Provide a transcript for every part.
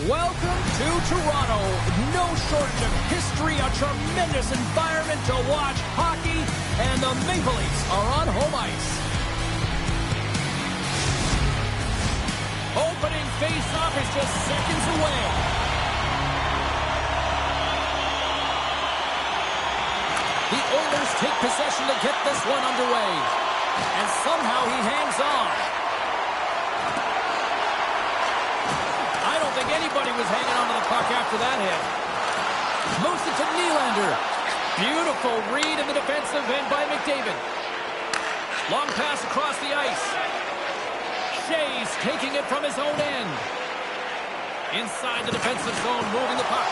Welcome to Toronto. No shortage of history, a tremendous environment to watch hockey, and the Maple Leafs are on home ice. Opening face-off is just seconds away. The Oilers take possession to get this one underway. And somehow he hangs on. I don't think anybody was hanging on to the puck after that hit. Moves it to Nylander. Beautiful read in the defensive end by McDavid. Long pass across the ice. Shea's taking it from his own end. Inside the defensive zone, moving the puck.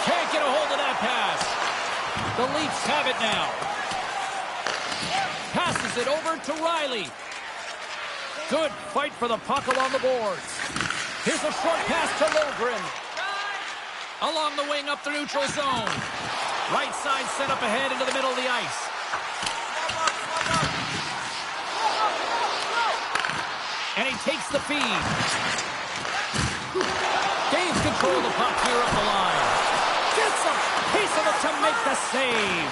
Can't get a hold of that pass. The Leafs have it now. Passes it over to Riley. Good fight for the puck along the boards. Here's a short pass to Logren. Along the wing up the neutral zone. Right side set up ahead into the middle of the ice. And he takes the feed. Gains control of the puck here up the line. Gets a piece of it to make the save.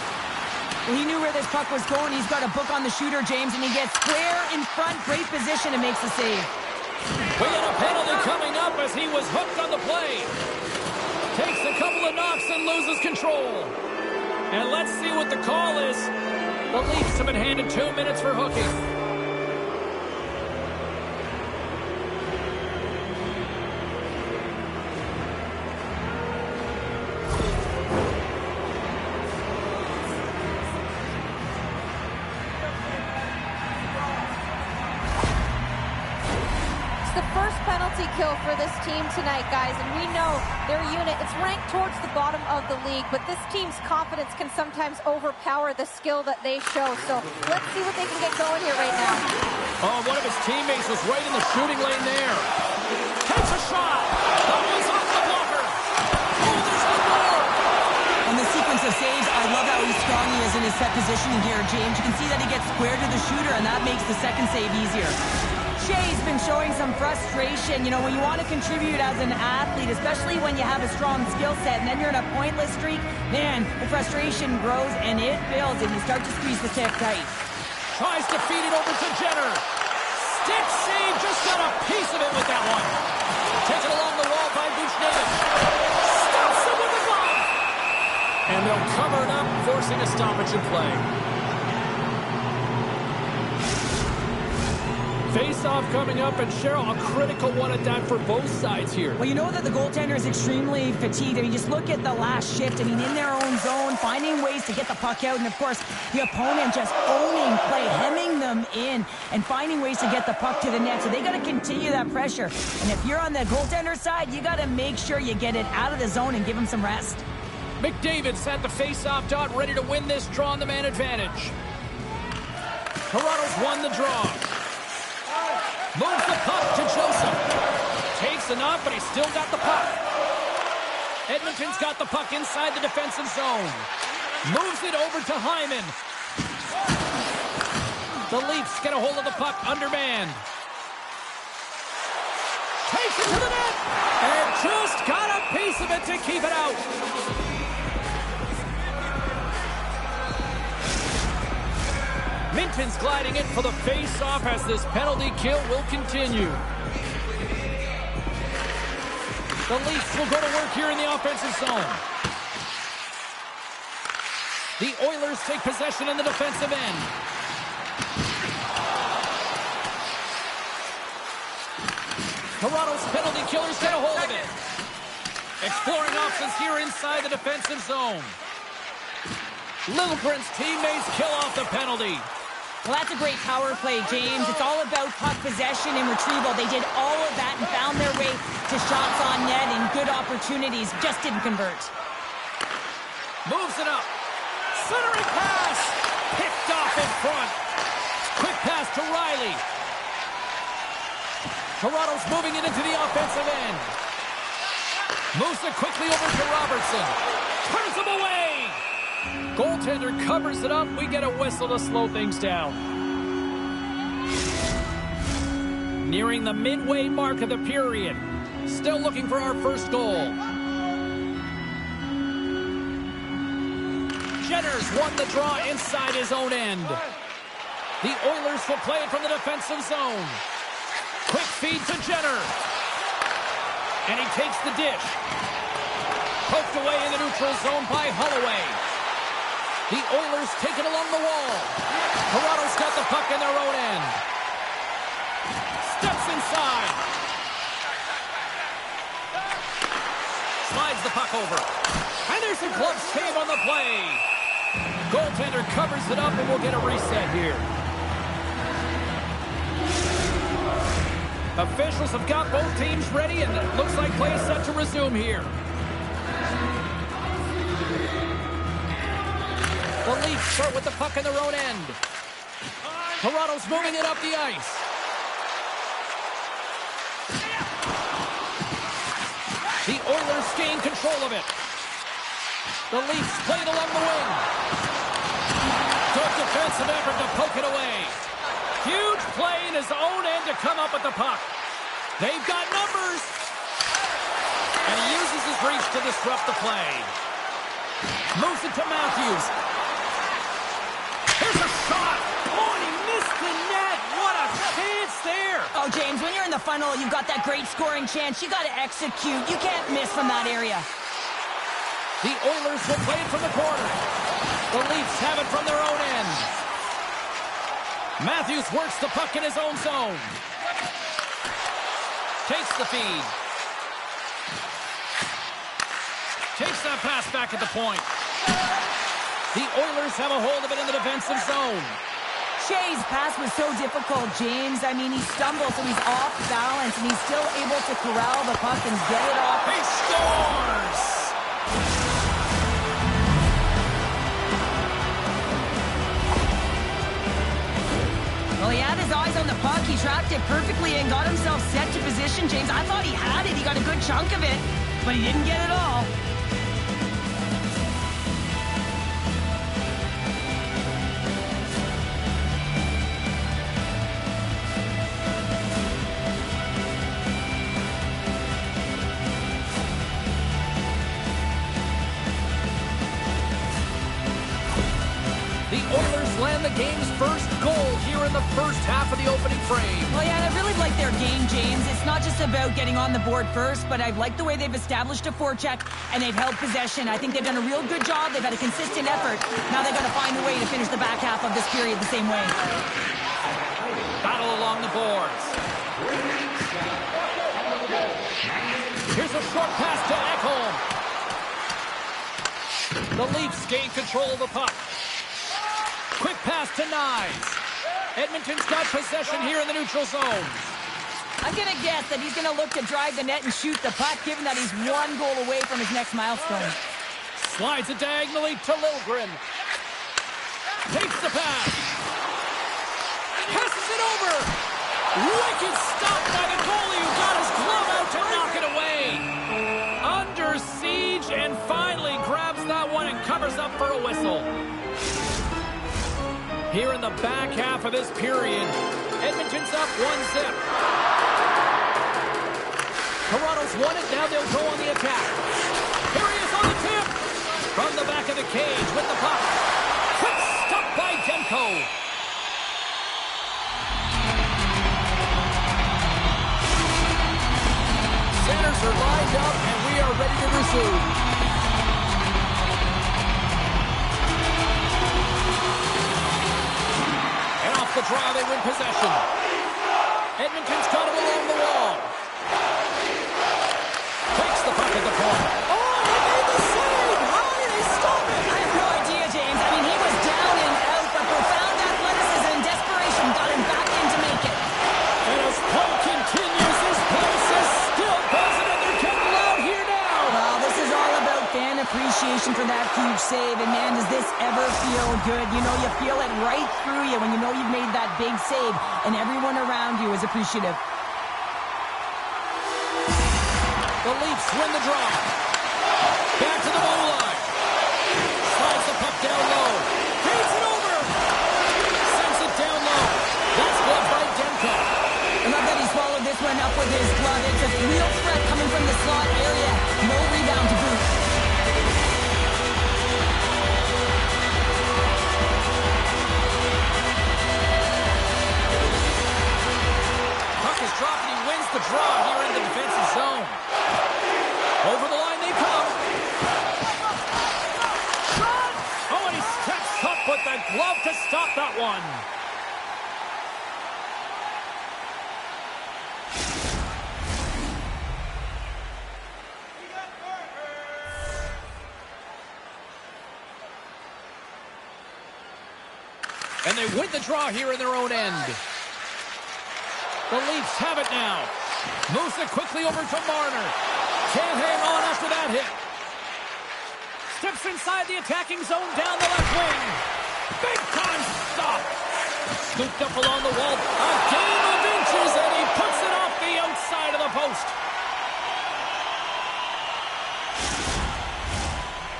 Well, he knew where this puck was going. He's got a book on the shooter, James, and he gets square in front. Great position and makes the save. We had a penalty coming up as he was hooked on the play. Takes a couple of knocks and loses control. And let's see what the call is. The Leafs have been handed 2 minutes for hooking. Kill for this team tonight, guys, and we know their unit, it's ranked towards the bottom of the league, but this team's confidence can sometimes overpower the skill that they show, so let's see what they can get going here right now. Oh, one of his teammates was right in the shooting lane there. Takes a shot. That one's off the blocker. Oh, there's the goal. On the sequence of saves, I love how strong he is in his set positioning here, James. You can see that he gets square to the shooter, and that makes the second save easier. Shea's been showing some frustration. You know, when you want to contribute as an athlete, especially when you have a strong skill set, and then you're in a pointless streak, man, the frustration grows and it builds, and you start to squeeze the stick tight. Tries to feed it over to Jenner. Stick save, just got a piece of it with that one. Taken along the wall by Buchnevich. Stops it with the glove. And they'll cover it up, forcing a stoppage in play. Face-off coming up, and Cheryl, a critical one at that for both sides here. Well, you know that the goaltender is extremely fatigued. I mean, just look at the last shift. I mean, in their own zone, finding ways to get the puck out, and of course, the opponent just owning play, hemming them in, and finding ways to get the puck to the net. So they got to continue that pressure. And if you're on the goaltender side, you got to make sure you get it out of the zone and give him some rest. McDavid's at the face-off dot, ready to win this draw on the man advantage. Toronto's won the draw. Moves the puck to Joseph. Takes enough, but he's still got the puck. Edmonton's got the puck inside the defensive zone. Moves it over to Hyman. The Leafs get a hold of the puck undermanned. Takes it to the net. And just got a piece of it to keep it out. Minton's gliding in for the face-off as this penalty kill will continue. The Leafs will go to work here in the offensive zone. The Oilers take possession in the defensive end. Toronto's penalty killers get a hold of it. Exploring options here inside the defensive zone. Littleprint's teammates kill off the penalty. Well, that's a great power play, James. It's all about puck possession and retrieval. They did all of that and found their way to shots on net and good opportunities. Just didn't convert. Moves it up. Centering pass. Picked off in front. Quick pass to Riley. Toronto's moving it into the offensive end. Moves it quickly over to Robertson. Turns him away. Goaltender covers it up. We get a whistle to slow things down. Nearing the midway mark of the period. Still looking for our first goal. Jenner's won the draw inside his own end. The Oilers will play it from the defensive zone. Quick feed to Jenner. And he takes the dish. Poked away in the neutral zone by Holloway. The Oilers take it along the wall. Toronto's got the puck in their own end. Steps inside. Slides the puck over. And there's a glove save on the play. Goaltender covers it up and we'll get a reset here. Officials have got both teams ready and it looks like play is set to resume here. The Leafs start with the puck in their own end. Toronto's moving it up the ice. The Oilers gain control of it. The Leafs play it along the wing. Good defensive effort to poke it away. Huge play in his own end to come up with the puck. They've got numbers. And he uses his reach to disrupt the play. Moves it to Matthews. Here's a shot. Oh, and he missed the net. What a chance there. Oh, James, when you're in the funnel, you've got that great scoring chance. You got to execute. You can't miss from that area. The Oilers will play it from the corner. The Leafs have it from their own end. Matthews works the puck in his own zone. Takes the feed. Takes that pass back at the point. The Oilers have a hold of it in the defensive zone. Shea's pass was so difficult, James. I mean, he stumbles, so he's off balance, and he's still able to corral the puck and get it off. He scores! Well, he had his eyes on the puck. He tracked it perfectly and got himself set to position, James. I thought he had it. He got a good chunk of it, but he didn't get it all. The Oilers land the game's first goal here in the first half of the opening frame. Well, yeah, and I really like their game, James. It's not just about getting on the board first, but I like the way they've established a forecheck and they've held possession. I think they've done a real good job. They've had a consistent effort. Now they've got to find a way to finish the back half of this period the same way. Battle along the boards. Here's a short pass to Ekholm. The Leafs gain control of the puck. Quick pass to Nyes. Edmonton's got possession here in the neutral zone. I'm going to guess that he's going to look to drive the net and shoot the puck, given that he's one goal away from his next milestone. Slides it diagonally to Liljegren. Takes the pass. Passes it over. Wicked stop by the goalie who got his glove out to knock it away. Under siege and finally grabs that one and covers up for a whistle. Here in the back half of this period, Edmonton's up 1-0. Toronto's won it, now they'll go on the attack. Here he is on the tip. From the back of the cage with the puck. Quick stop by Demko. Centers are lined up and we are ready to resume. The draw, they win possession. Edmonton's got it along the wall. Takes the puck at the point. Oh, he made the save! How did he stop it? I have no idea, James. I mean, he was down and out, but profound athleticism and desperation got him back in to make it. And as play continues, this place is still buzzing and they're getting loud here now. Well, this is all about fan appreciation for that huge save. And man, does this ever feel good. You know, you feel it right through you when you know you've made that big save and everyone around you is appreciative. The Leafs win the draw. Back to the goal line. Slides the puck down low. Feeds it over. Sends it down low. That's blocked by Demko. I love that he swallowed this one up with his glove. It's a real threat coming from the slot area. No rebound to boot. Puck is dropped and he wins the draw here in the defensive zone. Over the line they come. Oh, and he steps up with the glove to stop that one. And they win the draw here in their own end. The Leafs have it now. Moves it quickly over to Marner. Can't hang on after that hit. Steps inside the attacking zone down the left wing. Big time stop. Scooped up along the wall. A game of inches, and he puts it off the outside of the post.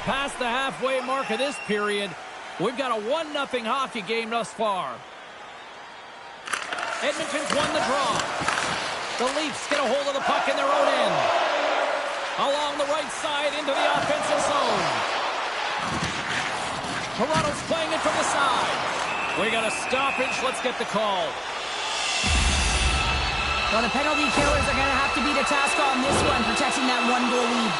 Past the halfway mark of this period, we've got a 1-0 hockey game thus far. Edmonton's won the draw. The Leafs get a hold of the puck in their own end. Along the right side into the offensive zone. Toronto's playing it from the side. We got a stoppage. Let's get the call. Well, the penalty killers are going to have to beat a task on this one, protecting that 1-goal lead.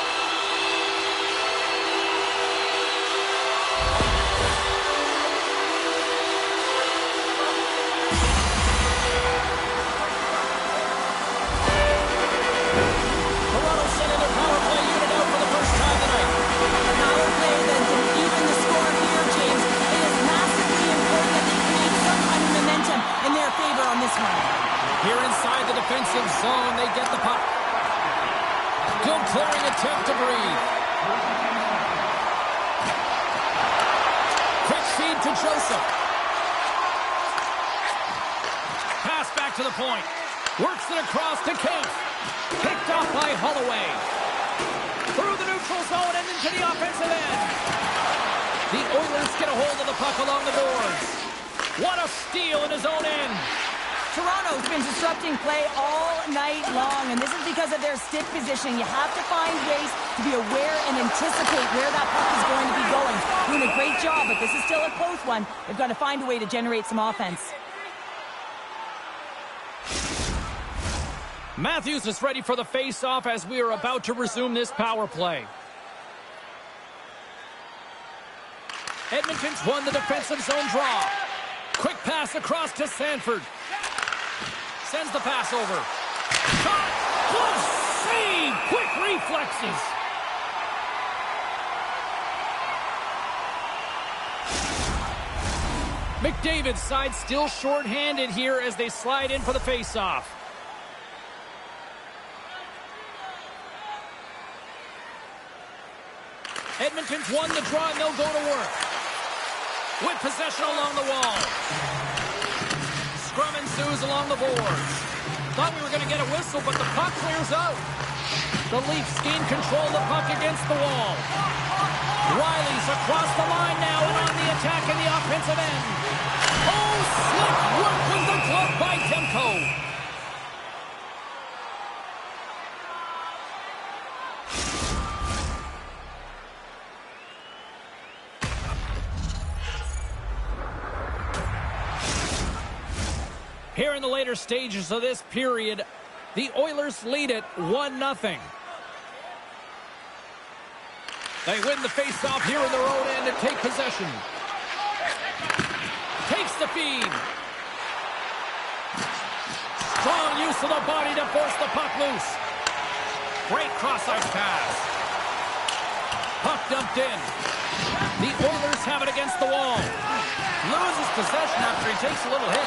Here inside the defensive zone, they get the puck. Good clearing attempt to breathe. Quick feed to Joseph. Pass back to the point. Works it across to Kent. Picked off by Holloway. Through the neutral zone and into the offensive end. The Oilers get a hold of the puck along the boards. What a steal in his own end. Toronto's been disrupting play all night long, and this is because of their stiff positioning. You have to find ways to be aware and anticipate where that puck is going to be going. Doing a great job, but this is still a close one. They've got to find a way to generate some offense. Matthews is ready for the face-off as we are about to resume this power play. Edmonton's won the defensive zone draw. Quick pass across to Sanford. Sends the pass over. Shot! Good save! Quick reflexes! McDavid's side still short-handed here as they slide in for the face-off. Edmonton's won the draw and they'll go to work. With possession along the wall. Scrum ensues along the boards. Thought we were going to get a whistle, but the puck clears out. The Leafs gain control of the puck against the wall. Riley's across the line now and on the attack in the offensive end. Oh, slick work with the glove by Demko. Here in the later stages of this period, the Oilers lead it 1-0. They win the faceoff here in their own end and take possession. Takes the feed. Strong use of the body to force the puck loose. Great cross-ice pass. Puck dumped in. The Oilers have it against the wall. Loses possession after he takes a little hit.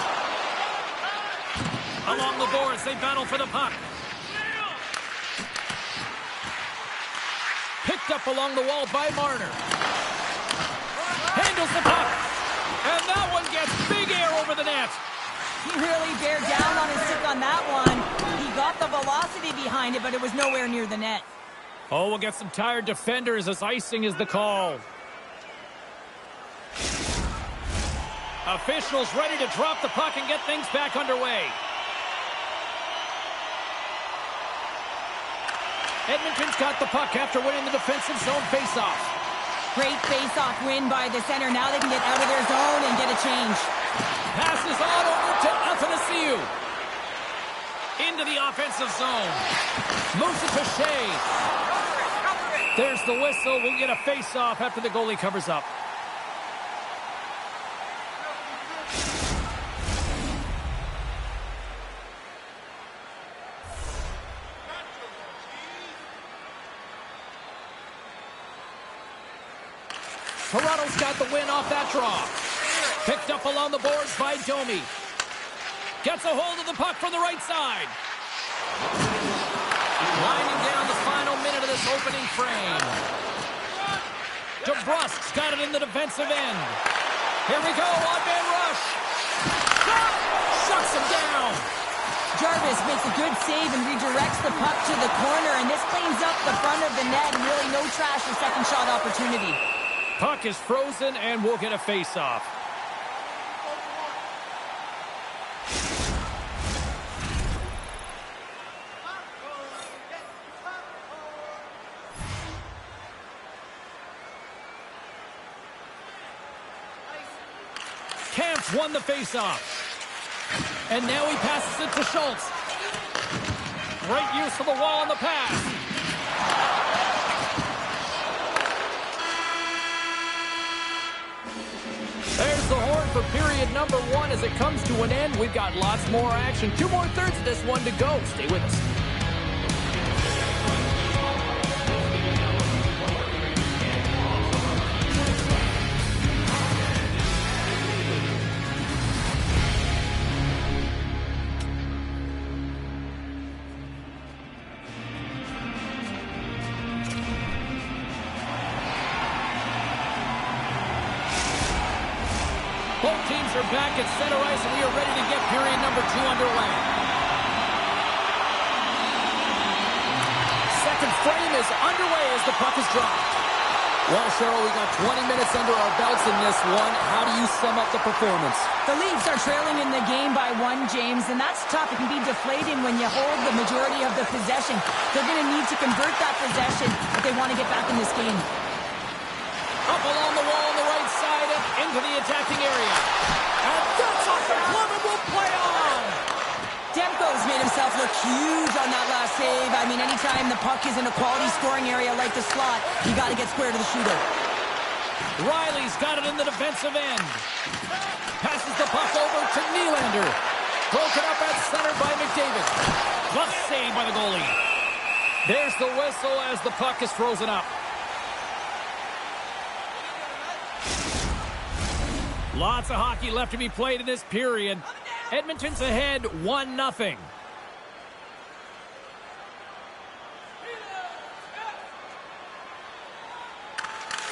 Along the boards, they battle for the puck. Picked up along the wall by Marner. Handles the puck. And that one gets big air over the net. He really bared down on his stick on that one. He got the velocity behind it, but it was nowhere near the net. Oh, we'll get some tired defenders as icing is the call. Officials ready to drop the puck and get things back underway. Edmonton's got the puck after winning the defensive zone faceoff. Great face-off win by the center. Now they can get out of their zone and get a change. Passes on over to Athanasiou. Into the offensive zone. Moves it to Shea. There's the whistle. We'll get a face-off after the goalie covers up. Toronto's got the win off that draw. Picked up along the boards by Domi. Gets a hold of the puck from the right side. Winding down the final minute of this opening frame. DeBrusk's got it in the defensive end. Here we go, one-man rush. Shuts him down. Jarvis makes a good save and redirects the puck to the corner, and this cleans up the front of the net, and really no trash or second shot opportunity. Puck is frozen, and we'll get a face-off. Kampf won the face-off. And now he passes it to Schultz. Great use of the wall on the pass. There's the horn for period number 1 as it comes to an end. We've got lots more action. 2 more thirds of this one to go. Stay with us. Both teams are back at center ice, and we are ready to get period number 2 underway. Second frame is underway as the puck is dropped. Well, Cheryl, we got 20 minutes under our belts in this one. How do you sum up the performance? The Leafs are trailing in the game by 1, James, and that's tough. It can be deflating when you hold the majority of the possession. They're going to need to convert that possession if they want to get back in this game. Up along the wall on the right side and into the attacking area. And that's off the glove and will play on. Demko's made himself look huge on that last save. I mean, anytime the puck is in a quality scoring area like the slot, you got to get square to the shooter. Riley's got it in the defensive end. Passes the puck over to Nylander. Broken up at center by McDavid. Glove save by the goalie. There's the whistle as the puck is frozen up. Lots of hockey left to be played in this period. Edmonton's ahead 1-0.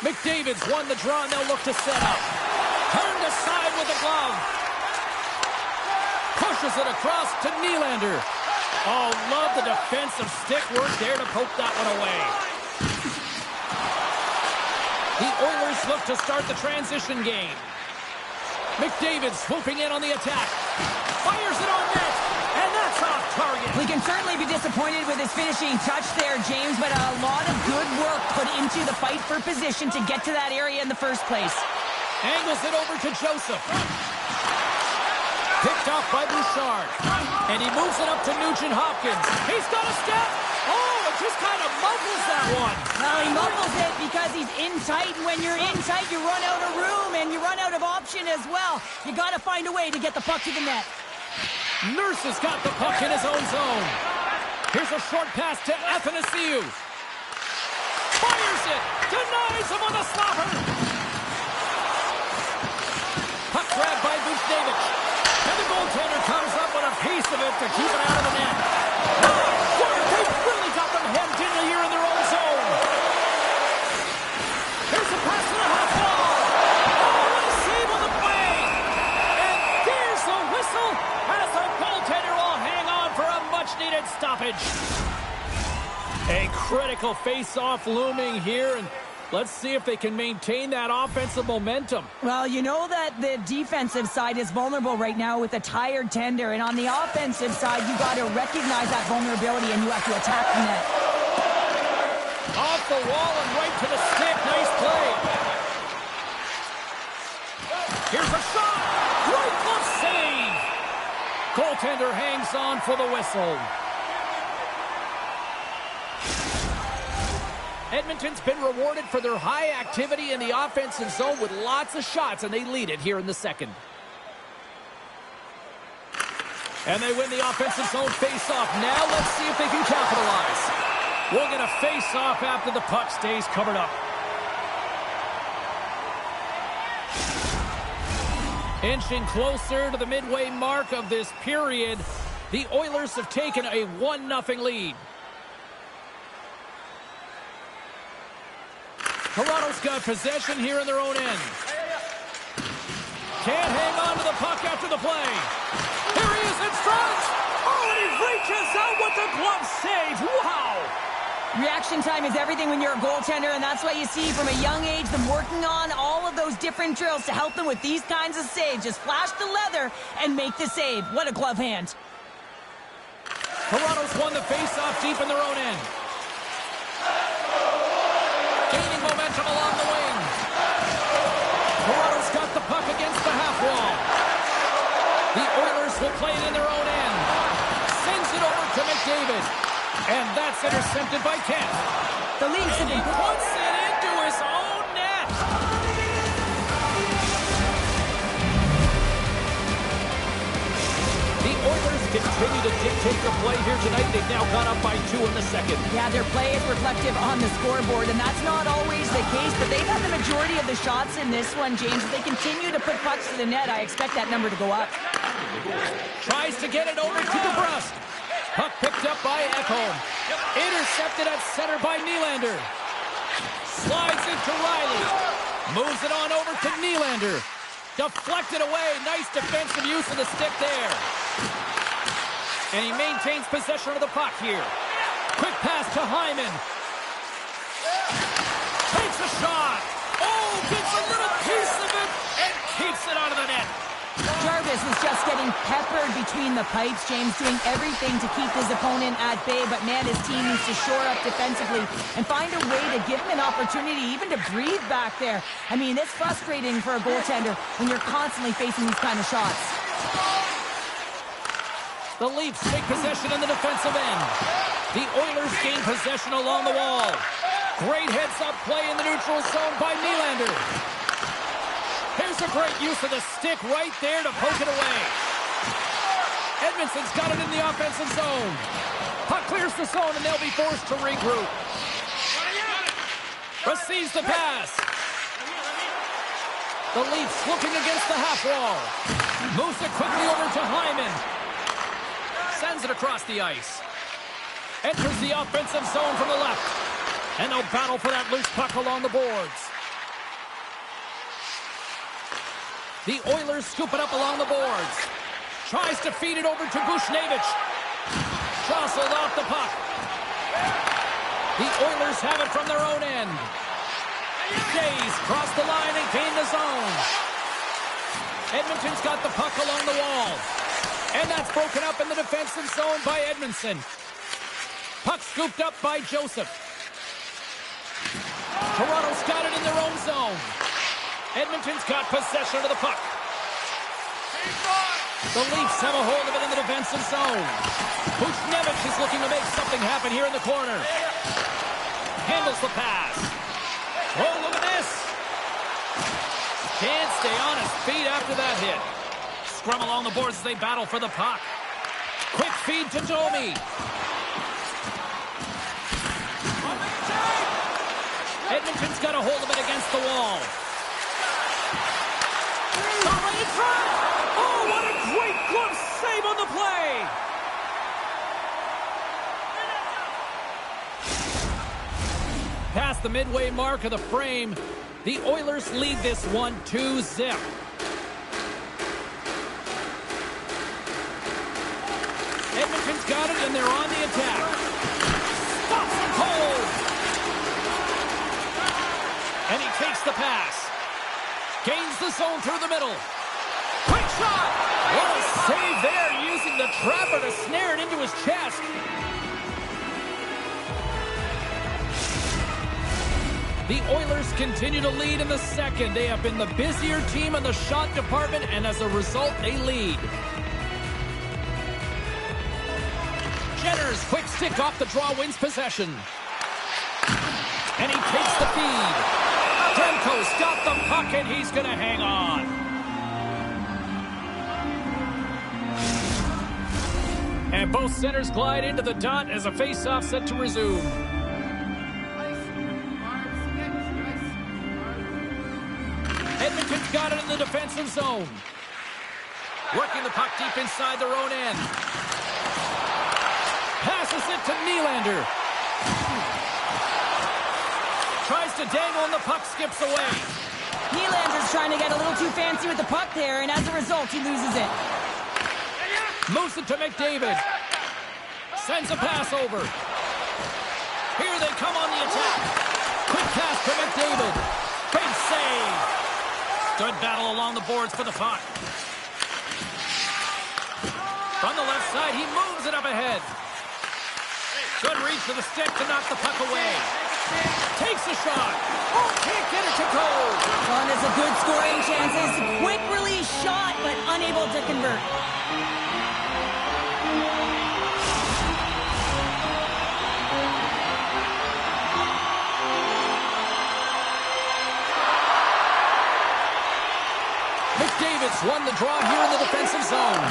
McDavid's won the draw, and they'll look to set up. Turned aside with the glove. Pushes it across to Nylander. Oh, love the defensive stick work there to poke that one away. The Oilers look to start the transition game. McDavid swooping in on the attack. Fires it on net, and that's off target. We can certainly be disappointed with his finishing touch there, James, but a lot of good work put into the fight for position to get to that area in the first place. Angles it over to Joseph. Picked off by Bouchard. And he moves it up to Nugent-Hopkins. He's got a step. Oh, it just kind of muffles that one. Well, he muffles it because he's in tight, and when you're in tight, you run out of room, and you run out of option as well. You got to find a way to get the puck to the net. Nurse has got the puck in his own zone. Here's a short pass to Athanasiou. Fires it. Denies him on the slapper. Puck grabbed by Buchnevich. And the goaltender comes up with a piece of it to keep it out of the net. They've really got them hemmed in here in their own zone. Here's a pass to the half wall. Oh, what a save on the play. And there's the whistle as the goaltender will hang on for a much-needed stoppage. A critical face-off looming here, and let's see if they can maintain that offensive momentum. Well, you know that the defensive side is vulnerable right now with a tired tender, and on the offensive side, you got to recognize that vulnerability and you have to attack the net. Off the wall and right to the stick. Nice play. Here's a shot. Great glove save. Goaltender hangs on for the whistle. Edmonton's been rewarded for their high activity in the offensive zone with lots of shots, and they lead it here in the second. And they win the offensive zone face-off. Now let's see if they can capitalize. We'll get a face-off after the puck stays covered up. Inching closer to the midway mark of this period, the Oilers have taken a 1-0 lead. Toronto's got possession here in their own end. Can't hang on to the puck after the play. Here he is in front. Oh, and he reaches out with the glove save. Wow. Reaction time is everything when you're a goaltender, and that's what you see from a young age, them working on all of those different drills to help them with these kinds of saves. Just flash the leather and make the save. What a glove hand. Toronto's won the face-off deep in their own end. Gaining momentum along the wing. Toronto's got the puck against the half wall. The Oilers will play it in their own end. Sends it over to McDavid. And that's intercepted by Kent. The Leafs have been... He puts it into his own net. The Oilers continue to dictate the play here tonight. They've now gone up by 2 in the second. Yeah, their play is reflective on the scoreboard, and that's not always the case, but they've had the majority of the shots in this one, James. If they continue to put pucks to the net, I expect that number to go up. Tries to get it over to DeBrusque. Puck picked up by Ekholm. Intercepted at center by Nylander. Slides it to Riley. Moves it on over to Nylander. Deflected away. Nice defensive use of the stick there. And he maintains possession of the puck here. Quick pass to Hyman. Takes a shot. Oh, gets a little piece of it and keeps it out of the net. Jarvis was just getting peppered between the pipes, James, doing everything to keep his opponent at bay, but man, his team needs to shore up defensively and find a way to give him an opportunity even to breathe back there. I mean, it's frustrating for a goaltender when you're constantly facing these kind of shots. The Leafs take possession in the defensive end. The Oilers gain possession along the wall. Great heads-up play in the neutral zone by Nylander. Here's a great use of the stick right there to poke it away. Edmonton's got it in the offensive zone. Puck clears the zone, and they'll be forced to regroup. Receives the pass. The Leafs looking against the half wall. Moves it quickly over to Hyman. Sends it across the ice. Enters the offensive zone from the left. And they'll battle for that loose puck along the boards. The Oilers scoop it up along the boards. Tries to feed it over to Buchnevich. Jostled off the puck. The Oilers have it from their own end. Jays cross the line and gain the zone. Edmonton's got the puck along the wall. And that's broken up in the defensive zone by Edmondson. Puck scooped up by Joseph. Toronto's got it in their own zone. Edmonton's got possession of the puck. The Leafs have a hold of it in the defensive zone. Buchnevich is looking to make something happen here in the corner. Handles the pass. Oh, look at this. Can't stay on his feet after that hit. Scrum along the boards as they battle for the puck. Quick feed to Domi. Edmonton's got a hold of it against the wall. Oh, what a great glove save on the play! Past the midway mark of the frame, the Oilers lead this one 2-0. Edmonton's got it, and they're on the attack. Stops him cold! And he takes the pass. Gains the zone through the middle. Quick shot! What a save there, using the trapper to snare it into his chest. The Oilers continue to lead in the second. They have been the busier team in the shot department, and as a result, they lead. Jenner's quick stick off the draw wins possession. And he takes the feed. Demko's got the puck, and he's going to hang on. And both centers glide into the dot as a face-off set to resume. Edmonton's got it in the defensive zone. Working the puck deep inside their own end. Passes it to Nylander. Tries to dangle and the puck skips away. Nylander's trying to get a little too fancy with the puck there, and as a result, he loses it. Moves it to McDavid. Sends a pass over. Here they come on the attack. Quick pass to McDavid. Big save. Good battle along the boards for the puck. From the left side, he moves it up ahead. Good reach to the stick to knock the puck away. Takes a shot. Oh, can't get it to go. Well, there's a good scoring chances. Quick release shot, but unable to convert. McDavid's won the draw here in the defensive zone.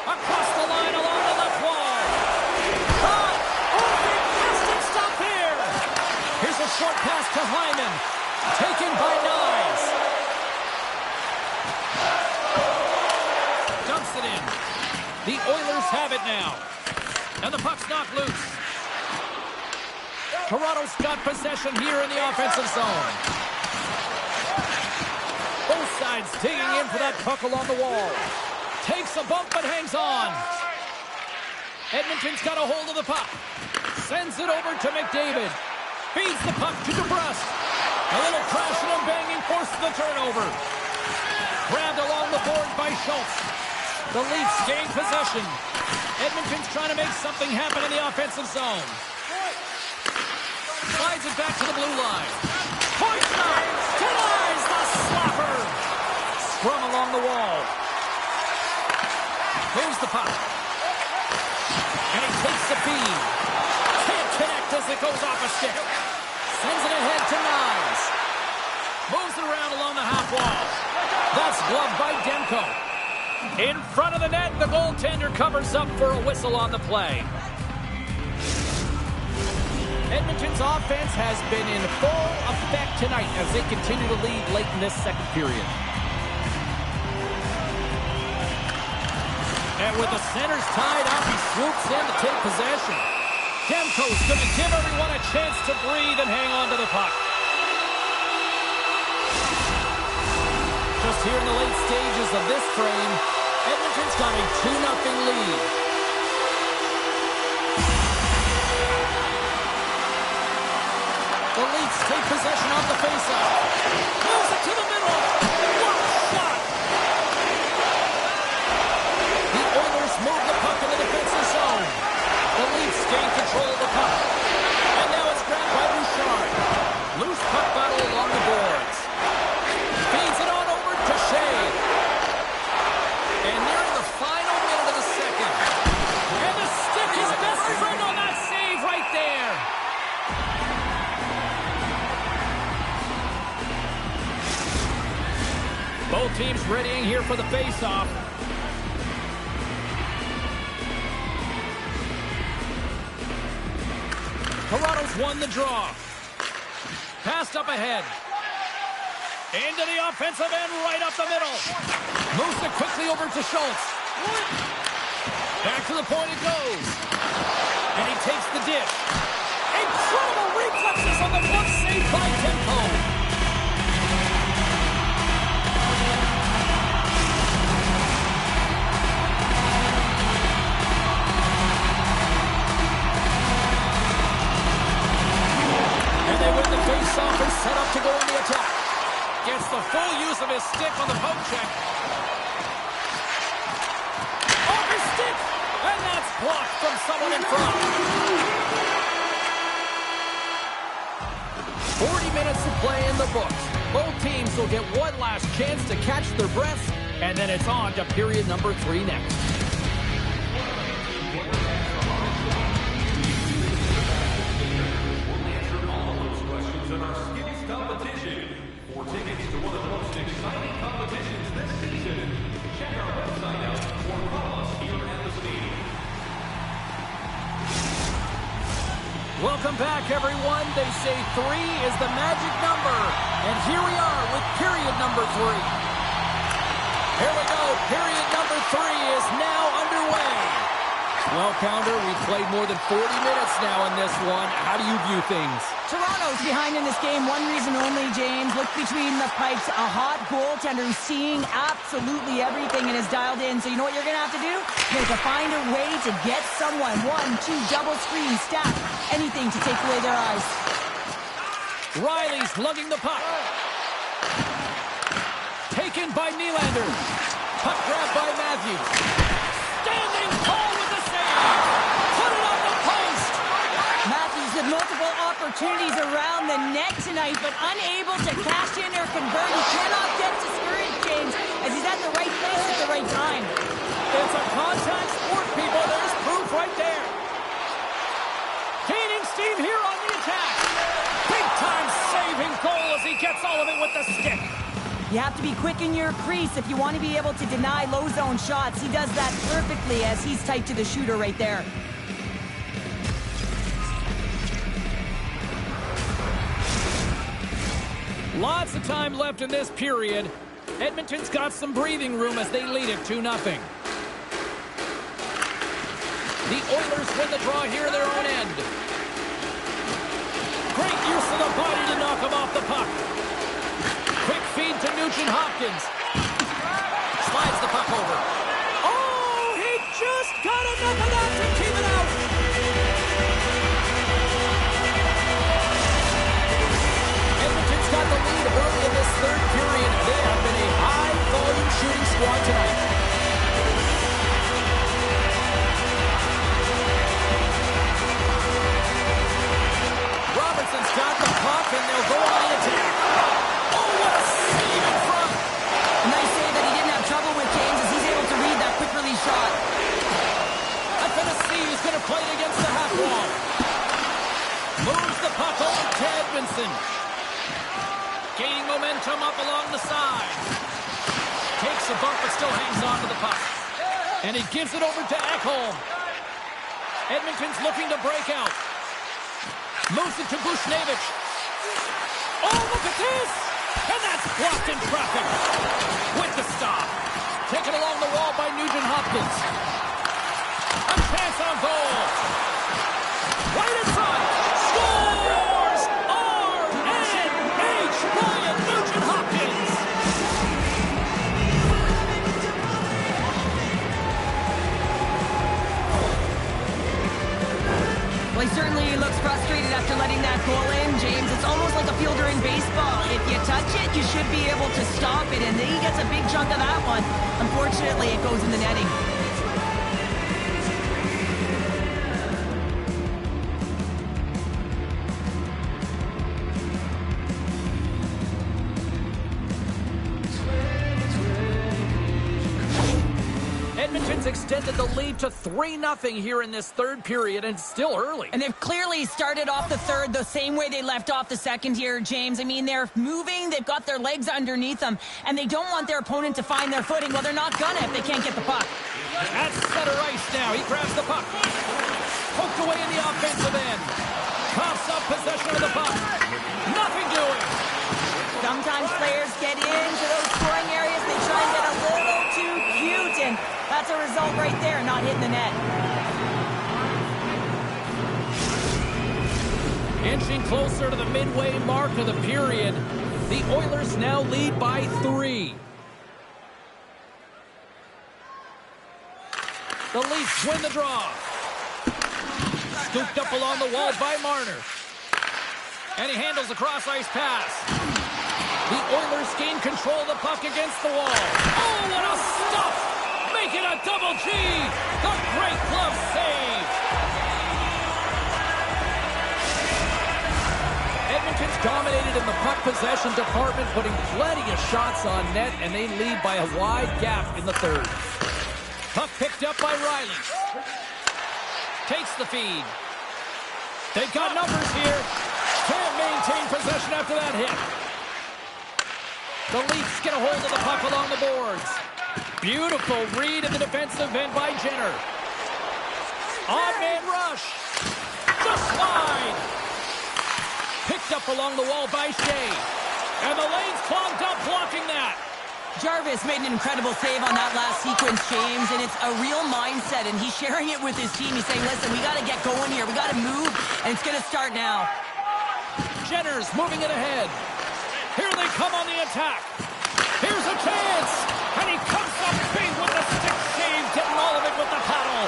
Across the line along the left wall. Caught! Oh, fantastic stop here! Here's a short pass to Hyman. Taken by Nyes. Dumps it in. The Oilers have it now. And the puck's knocked loose. Toronto's got possession here in the offensive zone. Both sides digging in for that puck along the wall. Takes a bump but hangs on. Edmonton's got a hold of the puck. Sends it over to McDavid. Feeds the puck to DeBrusque. A little crashing and banging forces the turnover. Grabbed along the board by Schultz. The Leafs gain possession. Edmonton's trying to make something happen in the offensive zone. Slides it back to the blue line. Hoister denies the slapper. Scrum along the wall. Here's the puck. And he takes the feed. Can't connect as it goes off a stick. Sends it ahead to Nyes. Moves it around along the half wall. That's gloved by Demko. In front of the net, the goaltender covers up for a whistle on the play. Edmonton's offense has been in full effect tonight as they continue to lead late in this second period. And with the centers tied up, he swoops in to take possession. Demko's going to give everyone a chance to breathe and hang on to the puck. Just here in the late stages of this frame, Edmonton's got a 2-0 lead. The Leafs take possession off the faceoff. Moves it to the middle. What a shot! The Oilers move the puck in the defensive zone. The Leafs gain control of the puck. And now it's grabbed by Bouchard. Loose puck battle along the boards. Feeds it on over to Shea. And nearing the final minute of the second. And the stick is best friend on that save right there. Both teams readying here for the face-off. Toronto's won the draw. Passed up ahead. Into the offensive end, right up the middle. Moves it quickly over to Schultz. Back to the point it goes. And he takes the dish. Incredible reflexes on the glove save by Demko. They win the face-off and set up to go on the attack. Gets the full use of his stick on the poke check. Off his stick! And that's blocked from someone in front. 40 minutes to play in the books. Both teams will get one last chance to catch their breaths, and then it's on to period number 3 next. We'll answer all of those questions in our Skills competition. For tickets to one of the most exciting competitions this season, check our website out or call us here at the stadium. Welcome back, everyone. They say 3 is the magic number. And here we are with period number 3. Here we go. Period number 3 is now underway. Well, Pounder, we've played more than 40 minutes now in this one. How do you view things? Toronto's behind in this game. One reason only, James. Look between the pipes. A hot goaltender who's seeing absolutely everything and is dialed in. So you know what you're going to have to do? You're going to find a way to get someone. 1, 2, double screen, stack, anything to take away their eyes. Riley's lugging the puck. Taken by Nylander. Puck grab by Matthews. Standing tall with the save. Put it on the post. Matthews with multiple opportunities around the net tonight, but unable to cash in or convert. He cannot get discouraged, James, as he's at the right place at the right time. It's a contact sport, people. There's proof right there. Gaining steam here on the attack. Big-time saving goal as he gets all of it with the stick. You have to be quick in your crease if you want to be able to deny low-zone shots. He does that perfectly as he's tight to the shooter right there. Lots of time left in this period. Edmonton's got some breathing room as they lead it 2-0. The Oilers win the draw here in their own end. Great use of the body to knock him off the puck. Quick feed to Nugent-Hopkins. Slides the puck over. Oh, he just got enough of that to keep it out. Edmonton's got the lead early in this third period. They have been a high-volume shooting squad tonight. Robertson's got the puck, and they'll go on the attack. Oh, what a save in front! A nice save that he didn't have trouble with, James, as he's able to read that quick release shot. I'm going to see who's going to play it against the half wall. Moves the puck over to Edmondson. Gaining momentum up along the side. Takes a bump, but still hangs on to the puck. And he gives it over to Ekholm. Edmonton's looking to break out. Moves it to Bushnevich. Oh, look at this! And that's blocked in traffic. With the stop. Taken along the wall by Nugent-Hopkins. A chance on goal. Right in front. Scores! R.N.H. Ryan Nugent-Hopkins. Well, he certainly looks frustrated after letting that goal in, James. It's almost like a fielder in baseball. If you touch it, you should be able to stop it, and he gets a big chunk of that one. Unfortunately, it goes in the netting. Edmonton's extended the lead to 3-0 here in this third period, and it's still early. And they've clearly started off the third the same way they left off the second here, James. I mean, they're moving, they've got their legs underneath them, and they don't want their opponent to find their footing. Well, they're not gonna if they can't get the puck. At center ice now, he grabs the puck. Poked away in the offensive end. Coughs up possession of the puck. Nothing doing. Sometimes players get into those scoring areas, they try and get a little too cute, and that's a result right there, not hitting the net. Inching closer to the midway mark of the period, the Oilers now lead by 3. The Leafs win the draw. Scooped up along the wall by Marner. And he handles a cross-ice pass. The Oilers gain control of the puck against the wall. Oh, what a stuff! Making a double G! The great glove save! Edmonton's dominating in the puck possession department, putting plenty of shots on net, and they lead by a wide gap in the third. Puck picked up by Riley. Takes the feed. They've got numbers here. Can't maintain possession after that hit. The Leafs get a hold of the puck along the boards. Beautiful read in the defensive end by Jenner. On-man rush. Just wide. Picked up along the wall by Shea. And the lane's clogged up blocking that. Jarvis made an incredible save on that last sequence, James, and it's a real mindset, and he's sharing it with his team. He's saying, listen, we got to get going here. We got to move, and it's going to start now. Jenner's moving it ahead. Here they come on the attack. Here's a chance. And he comes up big with the stick save, getting all of it with the paddle.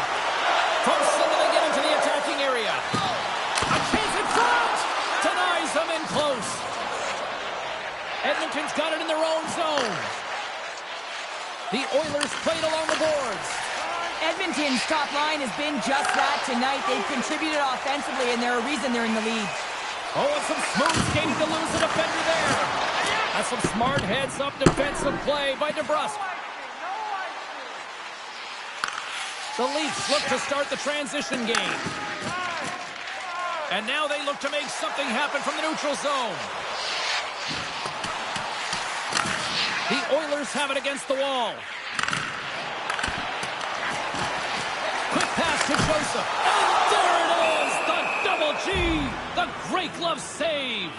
From center they get into the attacking area. A chance in front. Denies them in close. Edmonton's got it in their own zone. The Oilers played along the boards. Edmonton's top line has been just that tonight. They've contributed offensively, and they're a reason they're in the lead. Oh, and some smooth skating to lose a defender there. That's some smart heads-up defensive play by DeBrusk. The Leafs look to start the transition game. And now they look to make something happen from the neutral zone. The Oilers have it against the wall. Quick pass to Joseph. And there it is! The double G! The great glove save!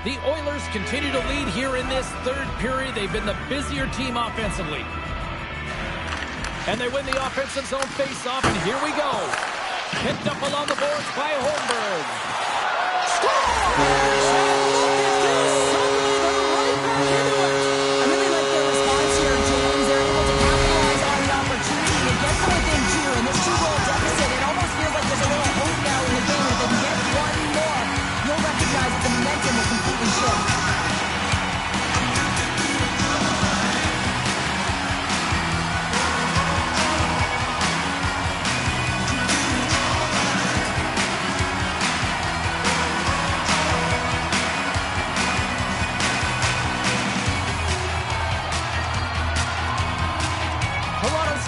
The Oilers continue to lead here in this third period. They've been the busier team offensively. And they win the offensive zone face-off, and here we go. Picked up along the boards by Holmberg. I really like their response here, James. They're able to capitalize on the opportunity to get to within two. In this two-goal deficit, it almost feels like there's a little hope now in the game. If they can get one more, you'll recognize that the momentum will completely shift.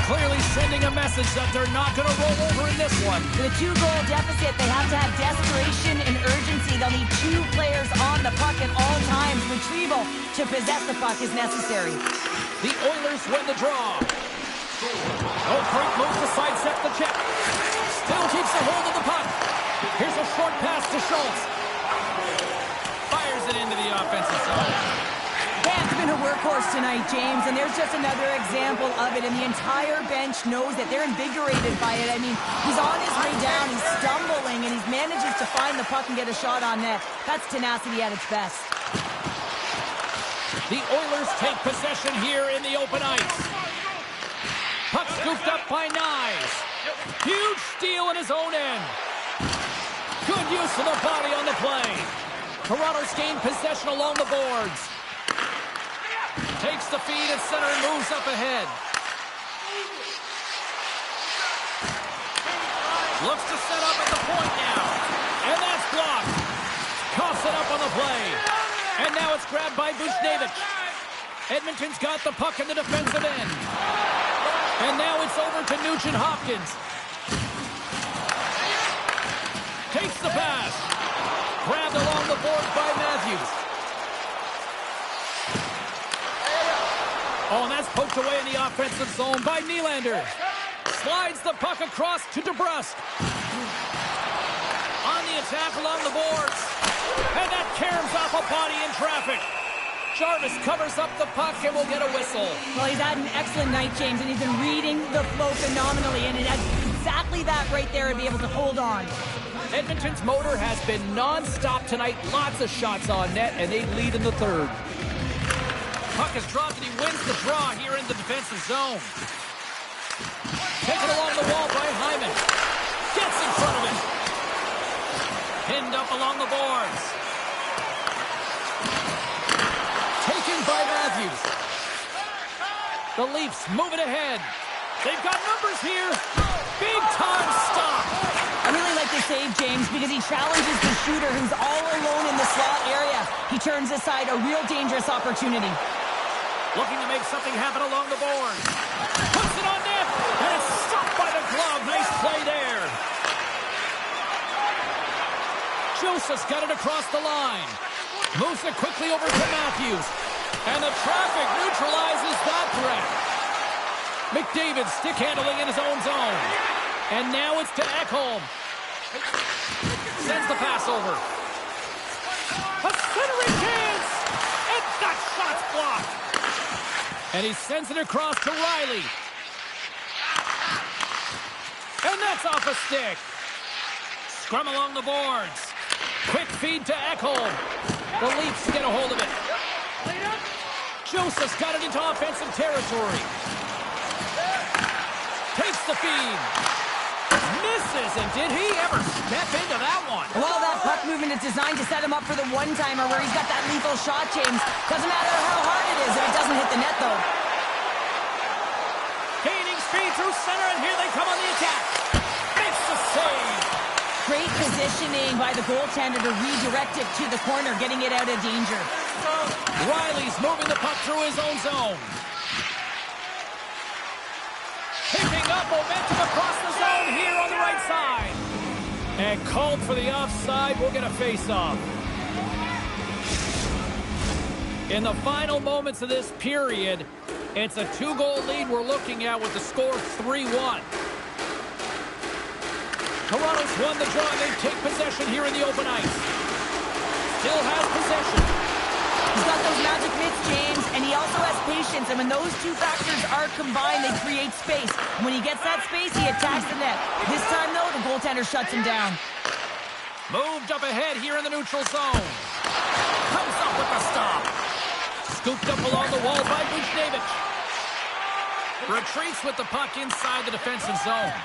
Clearly sending a message that they're not going to roll over in this one. With a two-goal deficit, they have to have desperation and urgency. They'll need two players on the puck at all times. Retrieval to possess the puck is necessary. The Oilers win the draw. Oh, great move to sidestep the check. Still keeps a hold of the puck. Here's a short pass to Schultz. Fires it into the offensive zone. Dan's been a workhorse tonight, James, and there's just another example of it, and the entire bench knows that they're invigorated by it. I mean, he's on his way down, he's stumbling, and he manages to find the puck and get a shot on net. That's tenacity at its best. The Oilers take possession here in the open ice. Puck scooped up by Nyes. Huge steal in his own end. Good use of the body on the play. Toronto's gained possession along the boards. Takes the feed at center and moves up ahead. Looks to set up at the point now. And that's blocked. Coughs it up on the play. And now it's grabbed by Buchnevich. Edmonton's got the puck in the defensive end. And now it's over to Nugent-Hopkins. Takes the pass. Grabbed along the boards by Matthews. Oh, and that's poked away in the offensive zone by Nylander. Slides the puck across to DeBrusk. On the attack along the boards. And that caroms off a body in traffic. Jarvis covers up the puck and will get a whistle. Well, he's had an excellent night, James, and he's been reading the flow phenomenally, and it has exactly that right there to be able to hold on. Edmonton's motor has been non-stop tonight. Lots of shots on net, and they lead in the third. Puck is dropped, and he wins the draw here in the defensive zone. Taken along the wall by Hyman. Gets in front of it. Pinned up along the boards. Taken by Matthews. The Leafs moving ahead. They've got numbers here. Big time stop. I really like like the save, James, because he challenges the shooter who's all alone in the slot area. He turns aside a real dangerous opportunity. Looking to make something happen along the board. Puts it on net, and it's stopped by the glove. Nice play there. Joseph's got it across the line. Moves it quickly over to Matthews. And the traffic neutralizes that threat. McDavid stick handling in his own zone. And now it's to Ekholm. Sends the pass over. A centering chance! And that shot's blocked. And he sends it across to Riley. And that's off a stick. Scrum along the boards. Quick feed to Ekholm. The Leafs get a hold of it. Joseph's got it into offensive territory. Takes the feed. Misses, and did he ever step into that one? Well, that puck movement is designed to set him up for the one-timer where he's got that lethal shot, James. Doesn't matter how hard it is if it doesn't hit the net, though. Gaining speed through center, and here they come on the attack. Makes the save. Great positioning by the goaltender to redirect it to the corner, getting it out of danger. Riley's moving the puck through his own zone. Picking up momentum across the zone here on the right side. And called for the offside. We'll get a face-off. In the final moments of this period, it's a 2-goal lead we're looking at with the score 3-1. Toronto's won the draw, and they take possession here in the open ice. Still has possession. He's got those magic mitts, James, and he also has patience. And when those two factors are combined, they create space. And when he gets that space, he attacks the net. This time, though, the goaltender shuts him down. Moved up ahead here in the neutral zone. Comes up with the stop. Scooped up along the wall by Buchnevich. Retreats with the puck inside the defensive zone.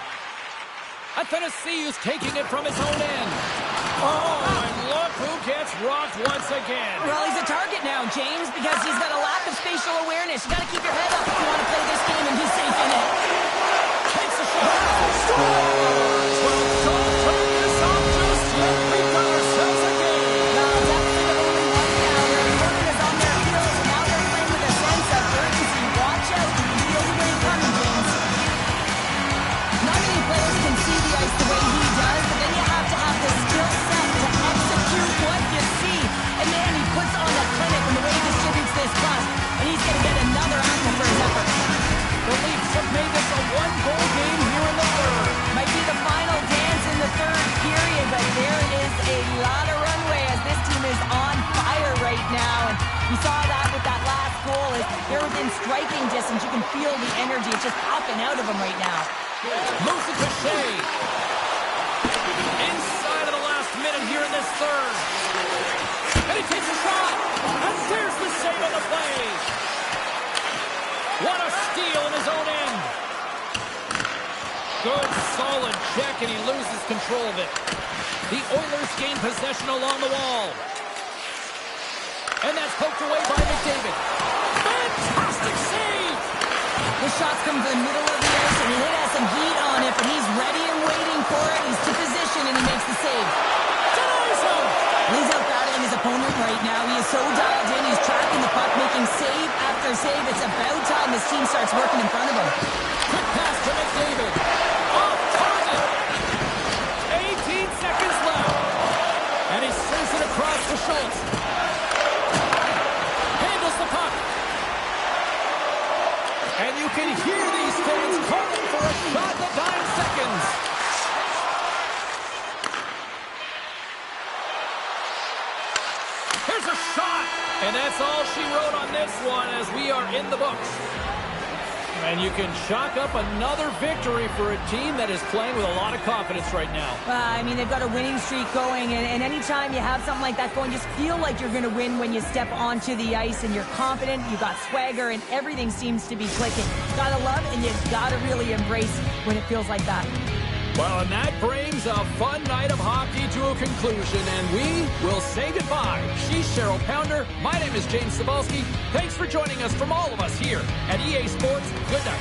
Athanasiou's taking it from his own end. Oh, and look who gets rocked once again. Well, he's a target now, James, because he's got a lack of spatial awareness. You got to keep your head up if you want to play this game and be safe in it. Takes a shot. Scores! Well, don't turn this off just yet. We've got ourselves a game. Well, deficit of only one now. Their opponent is on their heels, and now they're playing with a sense of urgency. Watch out. You can feel the game coming, James. Not many players can see the ice the way he does, but then you have to have the skill set to execute what you see. And man, he puts on the clinic in the way he distributes this puck, and he's going to get another apple for his effort. The Leafs have made this a 1-goal game here in the third. Might be the final dance in the third period, but there is a lot of runway as this team is on fire right now. And we saw that with that last goal. They're within striking distance. You can feel the energy. It's just popping out of them right now. Moves it to Shea. Inside of the last minute here in this third. And he takes a shot. And there's the save on the play. What a steal in his own end. Good, solid check, and he loses control of it. The Oilers gain possession along the wall. And that's poked away by McDavid. Fantastic save! The shots come from the middle of the ice, and he has some heat on it, but he's ready and waiting for it. He's to position, and he makes the save. Denies him! He's out battling his opponent right now. He is so dialed in. He's tracking the puck, making save after save. It's about time his team starts working in front of him. Quick pass to McDavid. Off target. 18 seconds left. And he sends it across to Schultz. Handles the puck. And you can hear these fans calling for a shot in 9 seconds. Here's a shot. And that's all she wrote on this one as we are in the books. And you can chalk up another victory for a team that is playing with a lot of confidence right now. I mean, they've got a winning streak going, and anytime you have something like that going, just feel like you're going to win when you step onto the ice and you're confident, you got swagger, and everything seems to be clicking. You gotta love and you gotta really embrace when it feels like that. Well, and that brings a fun night of hockey to a conclusion, and we will say goodbye. She's Cheryl Pounder. My name is James Cebulski. Thanks for joining us from all of us here at EA Sports. Good night.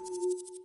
You